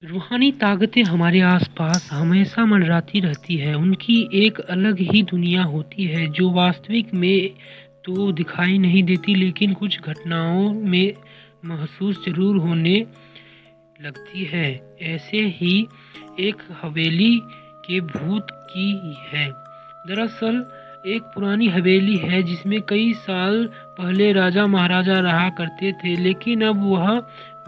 रूहानी ताकतें हमारे आसपास हमेशा मंडराती रहती है। उनकी एक अलग ही दुनिया होती है जो वास्तविक में तो दिखाई नहीं देती, लेकिन कुछ घटनाओं में महसूस ज़रूर होने लगती है। ऐसे ही एक हवेली के भूत की है। दरअसल एक पुरानी हवेली है जिसमें कई साल पहले राजा महाराजा रहा करते थे, लेकिन अब वह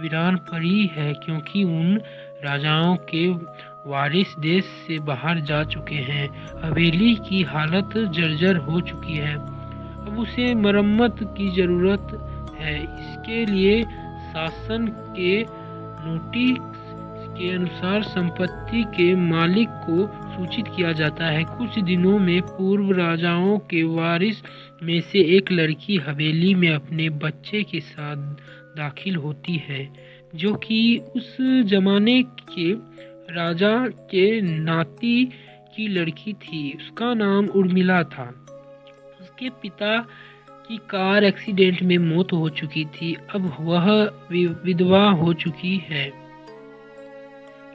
वीरान पड़ी है क्योंकि उन राजाओं के वारिस देश से बाहर जा चुके हैं। हवेली की हालत जर्जर हो चुकी है। अब उसे मरम्मत की ज़रूरत है। इसके लिए शासन के नोटिस के अनुसार संपत्ति के मालिक को सूचित किया जाता है। कुछ दिनों में पूर्व राजाओं के वारिस में से एक लड़की हवेली में अपने बच्चे के साथ दाखिल होती है, जो कि उस जमाने के राजा के नाती की लड़की थी। उसका नाम उर्मिला था। उसके पिता की कार एक्सीडेंट में मौत हो चुकी थी। अब वह विधवा हो चुकी है,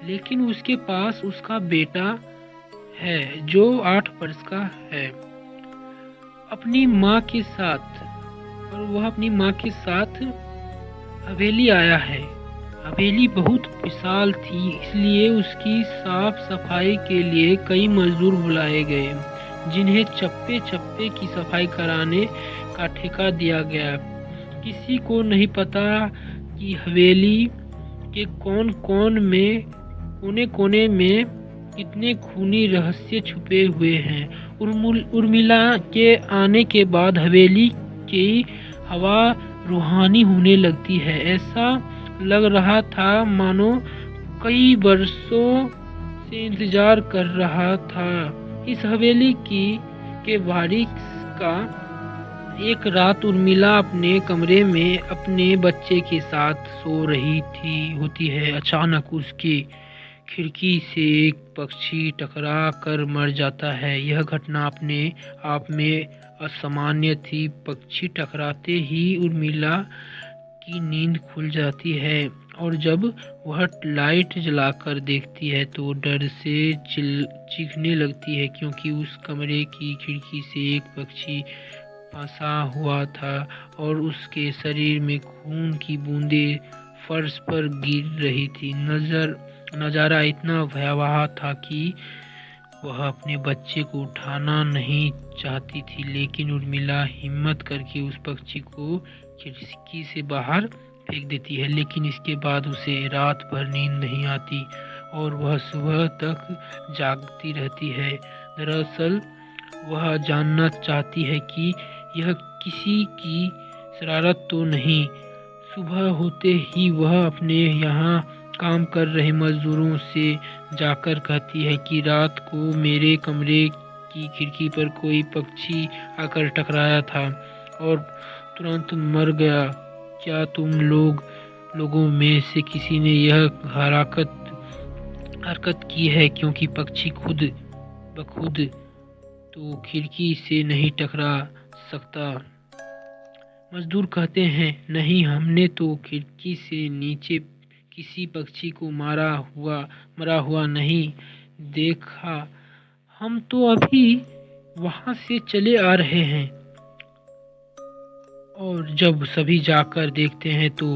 लेकिन उसके पास उसका बेटा है जो 8 वर्ष का है। अपनी माँ के साथ और वह अपनी माँ के साथ हवेली आया है। हवेली बहुत विशाल थी, इसलिए उसकी साफ सफाई के लिए कई मजदूर बुलाए गए, जिन्हें चप्पे चप्पे की सफाई कराने का ठेका दिया गया। किसी को नहीं पता कि हवेली के कोने कोने में कितने खूनी रहस्य छुपे हुए हैं। उर्मिला के आने के बाद हवेली की हवा रूहानी होने लगती है। ऐसा लग रहा था मानो कई वर्षों से इंतजार कर रहा था। इस हवेली के वारिस का एक रात उर्मिला अपने कमरे में अपने बच्चे के साथ सो रही होती है। अचानक उसकी खिड़की से एक पक्षी टकरा कर मर जाता है। यह घटना अपने आप में असामान्य थी। पक्षी टकराते ही उर्मिला की नींद खुल जाती है और जब वह लाइट जलाकर देखती है तो डर से चीखने लगती है, क्योंकि उस कमरे की खिड़की से एक पक्षी फंसा हुआ था और उसके शरीर में खून की बूंदें फर्श पर गिर रही थी। नज़ारा इतना भयावह था कि वह अपने बच्चे को उठाना नहीं चाहती थी, लेकिन उर्मिला हिम्मत करके उस पक्षी को खिड़की से बाहर फेंक देती है। लेकिन इसके बाद उसे रात भर नींद नहीं आती और वह सुबह तक जागती रहती है। दरअसल वह जानना चाहती है कि यह किसी की शरारत तो नहीं। सुबह होते ही वह अपने यहाँ काम कर रहे मजदूरों से जाकर कहती है कि रात को मेरे कमरे की खिड़की पर कोई पक्षी आकर टकराया था और तुरंत मर गया। क्या तुम लोगों में से किसी ने यह हरकत की है, क्योंकि पक्षी खुद ब खुद तो खिड़की से नहीं टकरा सकता। मजदूर कहते हैं, नहीं, हमने तो खिड़की से नीचे किसी पक्षी को मरा हुआ नहीं देखा। हम तो अभी वहां से चले आ रहे हैं। और जब सभी जाकर देखते हैं तो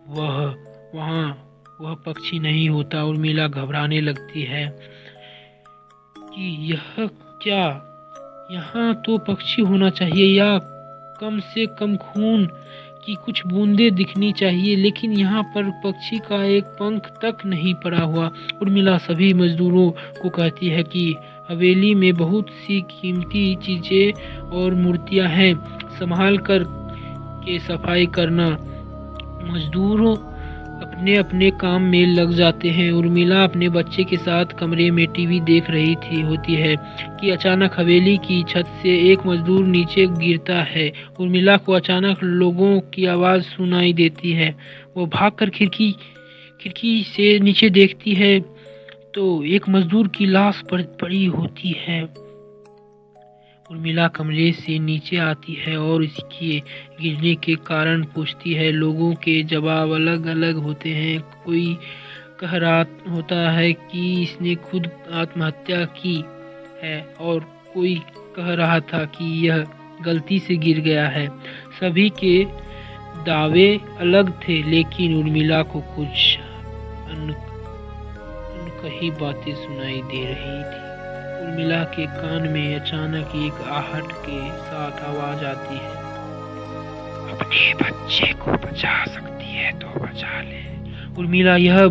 वह पक्षी नहीं होता। उर्मिला घबराने लगती है कि यह क्या, यहाँ तो पक्षी होना चाहिए या कम से कम खून की कुछ बूंदें दिखनी चाहिए, लेकिन यहाँ पर पक्षी का एक पंख तक नहीं पड़ा हुआ। उर्मिला सभी मजदूरों को कहती है कि हवेली में बहुत सी कीमती चीजें और मूर्तियां हैं, संभाल कर के सफाई करना। मजदूरों अपने अपने काम में लग जाते हैं। उर्मिला अपने बच्चे के साथ कमरे में टीवी देख रही होती है कि अचानक हवेली की छत से एक मजदूर नीचे गिरता है। उर्मिला को अचानक लोगों की आवाज़ सुनाई देती है। वो भागकर खिड़की से नीचे देखती है तो एक मजदूर की लाश पड़ी होती है। उर्मिला कमरे से नीचे आती है और इसके गिरने के कारण पूछती है। लोगों के जवाब अलग अलग होते हैं। कोई कह रहा होता है कि इसने खुद आत्महत्या की है और कोई कह रहा था कि यह गलती से गिर गया है। सभी के दावे अलग थे, लेकिन उर्मिला को कुछ अनकही बातें सुनाई दे रही थी। उर्मिला के कान में अचानक एक आहट के साथ आवाज आती है, अपने बच्चे को बचा सकती है तो बचा ले। उर्मिला यह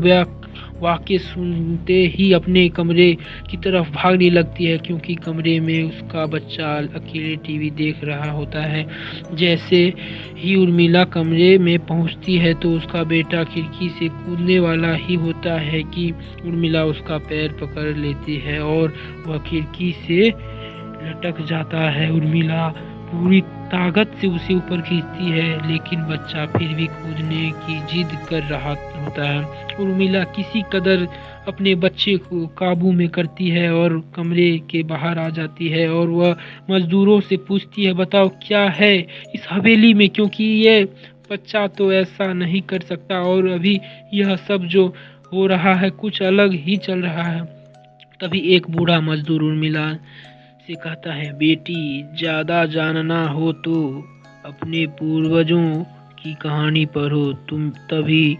वाक्य सुनते ही अपने कमरे की तरफ भागने लगती है, क्योंकि कमरे में उसका बच्चा अकेले टीवी देख रहा होता है। जैसे ही उर्मिला कमरे में पहुंचती है तो उसका बेटा खिड़की से कूदने वाला ही होता है कि उर्मिला उसका पैर पकड़ लेती है और वह खिड़की से लटक जाता है। उर्मिला पूरी ताकत से उसे ऊपर खींचती है, लेकिन बच्चा फिर भी कूदने की जिद कर रहा होता है। उर्मिला किसी कदर अपने बच्चे को काबू में करती है और कमरे के बाहर आ जाती है और वह मजदूरों से पूछती है, बताओ क्या है इस हवेली में, क्योंकि ये बच्चा तो ऐसा नहीं कर सकता और अभी यह सब जो हो रहा है कुछ अलग ही चल रहा है। तभी एक बूढ़ा मजदूर उर्मिला से कहता है, बेटी ज्यादा जानना हो तो अपने पूर्वजों की कहानी पढ़ो, तभी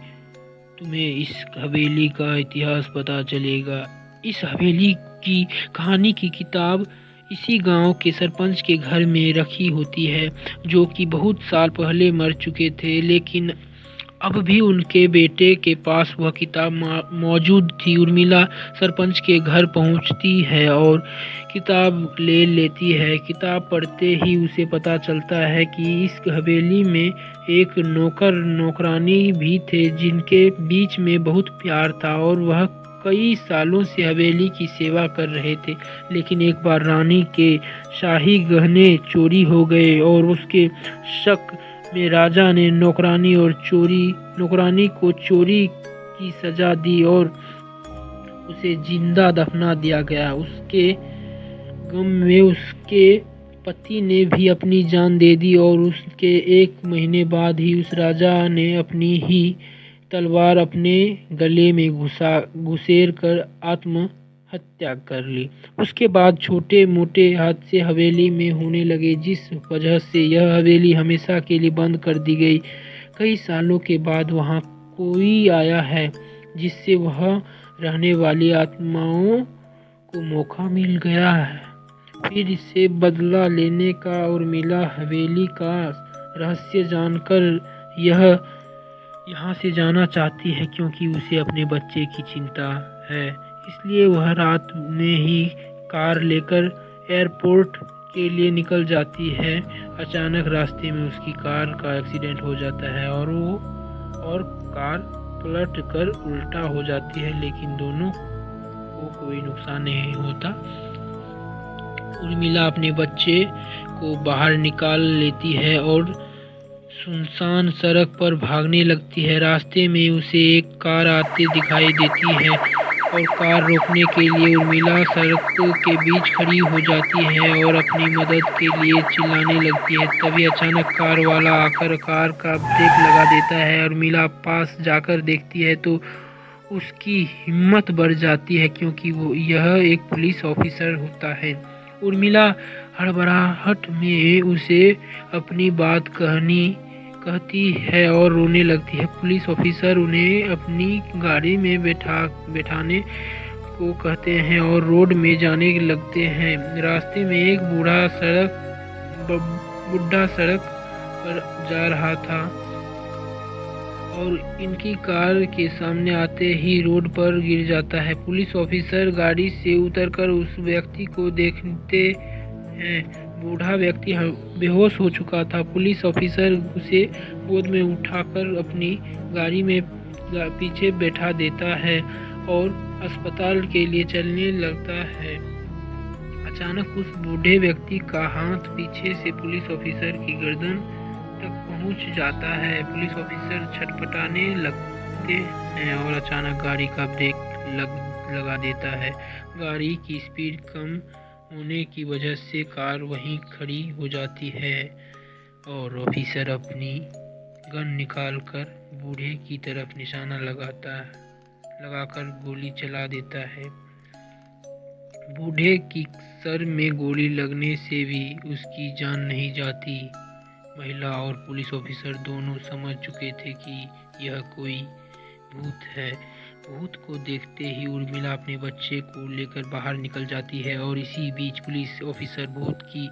तुम्हें इस हवेली का इतिहास पता चलेगा। इस हवेली की कहानी की किताब इसी गांव के सरपंच के घर में रखी होती है, जो कि बहुत साल पहले मर चुके थे, लेकिन अब भी उनके बेटे के पास वह किताब मौजूद थी। उर्मिला सरपंच के घर पहुंचती है और किताब ले लेती है। किताब पढ़ते ही उसे पता चलता है कि इस हवेली में एक नौकर नौकरानी भी थे, जिनके बीच में बहुत प्यार था और वह कई सालों से हवेली की सेवा कर रहे थे। लेकिन एक बार रानी के शाही गहने चोरी हो गए और उसके शक में राजा ने नौकरानी को चोरी की सजा दी और उसे जिंदा दफना दिया गया। उसके गम में उसके पति ने भी अपनी जान दे दी और उसके 1 महीने बाद ही उस राजा ने अपनी ही तलवार अपने गले में घुसेर कर आत्महत्या कर ली। उसके बाद छोटे मोटे हादसे हवेली में होने लगे, जिस वजह से यह हवेली हमेशा के लिए बंद कर दी गई। कई सालों के बाद वहां कोई आया है, जिससे वह रहने वाली आत्माओं को मौका मिल गया है फिर इससे बदला लेने का। उर्मिला हवेली का रहस्य जानकर यहाँ से जाना चाहती है, क्योंकि उसे अपने बच्चे की चिंता है। इसलिए वह रात में ही कार लेकर एयरपोर्ट के लिए निकल जाती है। अचानक रास्ते में उसकी कार का एक्सीडेंट हो जाता है और कार पलट कर उल्टा हो जाती है, लेकिन दोनों को कोई नुकसान नहीं होता। उर्मिला अपने बच्चे को बाहर निकाल लेती है और सुनसान सड़क पर भागने लगती है। रास्ते में उसे एक कार आते दिखाई देती है और कार रोकने के लिए उर्मिला सड़क के बीच खड़ी हो जाती है और अपनी मदद के लिए चिल्लाने लगती है। तभी अचानक कार वाला आकर कार का ब्रेक लगा देता है। उर्मिला पास जाकर देखती है तो उसकी हिम्मत बढ़ जाती है, क्योंकि यह एक पुलिस ऑफिसर होता है। उर्मिला हड़बड़ाहट में उसे अपनी बात कहती है और रोने लगती है। पुलिस ऑफिसर उन्हें अपनी गाड़ी में बैठाने को कहते हैं और रोड में जाने लगते हैं। रास्ते में एक बुढ़ा सड़क पर जा रहा था और इनकी कार के सामने आते ही रोड पर गिर जाता है। पुलिस ऑफिसर गाड़ी से उतरकर उस व्यक्ति को देखते हैं। बूढ़ा व्यक्ति बेहोश हो चुका था। पुलिस ऑफिसर उसे गोद में उठाकर अपनी गाड़ी में पीछे बैठा देता है और अस्पताल के लिए चलने लगता है। अचानक उस बूढ़े व्यक्ति का हाथ पीछे से पुलिस ऑफिसर की गर्दन तक पहुंच जाता है। पुलिस ऑफिसर छटपटाने लगते हैं और अचानक गाड़ी का ब्रेक लगा देता है। गाड़ी की स्पीड कम होने की वजह से कार वहीं खड़ी हो जाती है और ऑफिसर अपनी गन निकालकर बूढ़े की तरफ निशाना लगाता लगाकर गोली चला देता है। बूढ़े की सर में गोली लगने से भी उसकी जान नहीं जाती। महिला और पुलिस ऑफिसर दोनों समझ चुके थे कि यह कोई भूत है। भूत को देखते ही उर्मिला अपने बच्चे को लेकर बाहर निकल जाती है और इसी बीच पुलिस ऑफिसर भूत की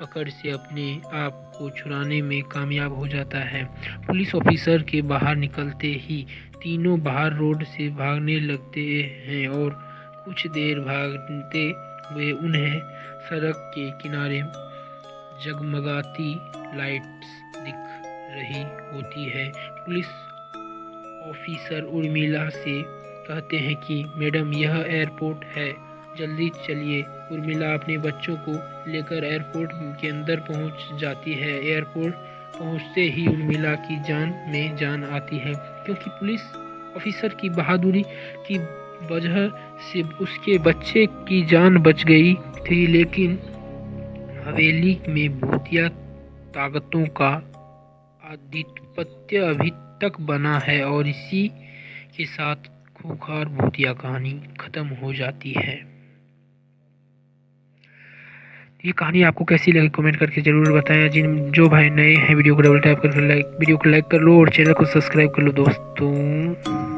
पकड़ से अपने आप को छुड़ाने में कामयाब हो जाता है। पुलिस ऑफिसर के बाहर निकलते ही तीनों बाहर रोड से भागने लगते हैं और कुछ देर भागते हुए उन्हें सड़क के किनारे जगमगाती लाइट्स दिख रही होती है। पुलिस ऑफिसर उर्मिला से कहते हैं कि मैडम, यह एयरपोर्ट है, जल्दी चलिए। उर्मिला अपने बच्चों को लेकर एयरपोर्ट के अंदर पहुंच जाती है। एयरपोर्ट पहुंचते ही उर्मिला की जान में जान आती है, क्योंकि पुलिस ऑफिसर की बहादुरी की वजह से उसके बच्चे की जान बच गई थी। लेकिन हवेली में भूतिया ताकतों का आधिपत्य अभी तक बना है और इसी के साथ खूंखार भूतिया कहानी खत्म हो जाती है। ये कहानी आपको कैसी लगी कमेंट करके जरूर बताएं। जो भाई नए हैं वीडियो को डबल टैप करके वीडियो को लाइक कर लो और चैनल को सब्सक्राइब कर लो दोस्तों।